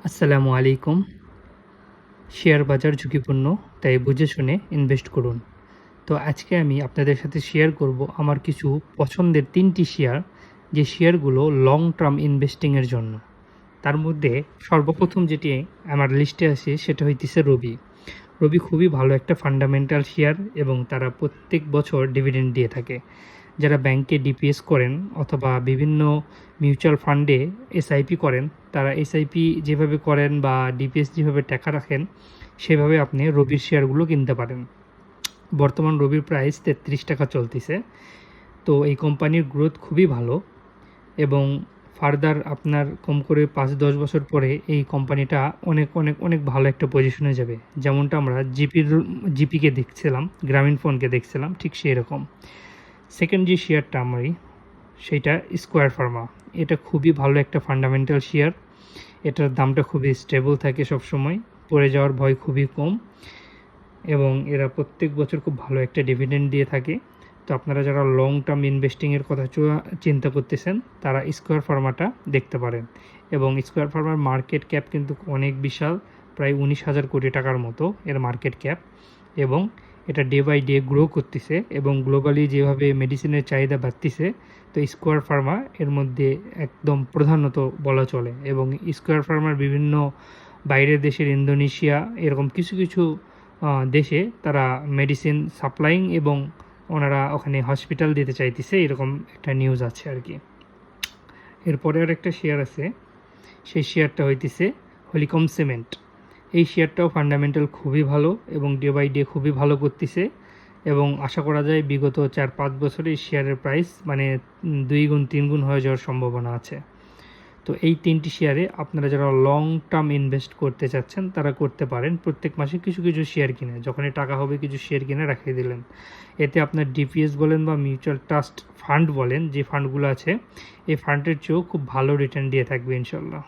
আসসালামু আলাইকুম। শেয়ার বাজার ঝুঁকিপূর্ণ, তাই বুঝে শুনে ইনভেস্ট করুন। তো আজকে আমি আপনাদের সাথে শেয়ার করব আমার কিছু পছন্দের ৩টি শেয়ার, যে শেয়ারগুলো লং টার্ম ইনভেস্টিংয়ের জন্য। তার মধ্যে সর্বপ্রথম যেটি আমার লিস্টে আছে সেটা হইতেছে রবি। রবি খুবই ভালো একটা ফান্ডামেন্টাল শেয়ার এবং তারা প্রত্যেক বছর ডিভিডেন্ড দিয়ে থাকে। যারা ব্যাংকে ডিপিএস করেন অথবা বিভিন্ন মিউচুয়াল ফান্ডে এসআইপি করেন, তারা এসআইপি যেভাবে করেন বা ডিপিএস যেভাবে টাকা রাখেন, সেভাবে আপনি রবির শেয়ারগুলো কিনতে পারেন। বর্তমান রবির প্রাইস ৩৩ টাকা চলতেছে। তো এই কোম্পানির গ্রোথ খুবই ভালো এবং ফার্দার আপনার কম করে ৫-১০ বছর পরে এই কোম্পানিটা অনেক অনেক অনেক ভালো একটা পজিশনে যাবে। যেমনটা আমরা জিপিকে দেখছিলাম, গ্রামীণ ফোনকে দেখছিলাম, ঠিক সেই রকম। সেকেন্ড যে শেয়ারটা আমারই, সেইটা স্কোয়ার ফার্মা। এটা খুবই ভালো একটা ফান্ডামেন্টাল শেয়ার। এটার দামটা খুবই স্টেবল থাকে সবসময়, পড়ে যাওয়ার ভয় খুবই কম এবং এরা প্রত্যেক বছর খুব ভালো একটা ডিভিডেন্ড দিয়ে থাকে। তো আপনারা যারা লং টার্ম ইনভেস্টিংয়ের কথা চিন্তা করতেছেন, তারা স্কোয়ার ফার্মাটা দেখতে পারেন। এবং স্কোয়ার ফার্মার মার্কেট ক্যাপ কিন্তু অনেক বিশাল, প্রায় ১৯,০০০ কোটি টাকার মতো এর মার্কেট ক্যাপ। এবং এটা ডে বাই ডে গ্রো করতেছে এবং গ্লোবালি যেভাবে মেডিসিনের চাহিদা বাড়তেছে, তো স্কোয়ার ফার্মা এর মধ্যে একদম প্রধানত বলা চলে। এবং স্কোয়ার ফার্মার বিভিন্ন বাইরের দেশের ইন্দোনেশিয়া এরকম কিছু কিছু দেশে তারা মেডিসিন সাপ্লাইং এবং ওনারা ওখানে হসপিটাল দিতে চাইতেছে, এরকম একটা নিউজ আছে আর কি। এরপরে আর একটা শেয়ার আছে, সেই শেয়ারটা হইতেছে হলিকম সিমেন্ট। এই শেয়ারটাও ফান্ডামেন্টাল খুবই ভালো এবং ডে বাই ডে খুবই ভালো করতেছে এবং আশা করা যায় বিগত ৪-৫ বছরে এই শেয়ারের প্রাইস ২ গুণ ৩ গুণ হয়ে যাওয়ার সম্ভাবনা আছে। তো এই ৩টি শেয়ারে আপনারা যারা লং টার্ম ইনভেস্ট করতে চাচ্ছেন তারা করতে পারেন। প্রত্যেক মাসে কিছু কিছু শেয়ার কিনে, যখনই টাকা হবে কিছু শেয়ার কিনে রাখিয়ে দিলেন। এতে আপনার ডিপিএস বলেন বা মিউচুয়াল ট্রাস্ট ফান্ড বলেন, যে ফান্ডগুলো আছে, এই ফান্ডের চেয়েও খুব ভালো রিটার্ন দিয়ে থাকবে ইনশাল্লাহ।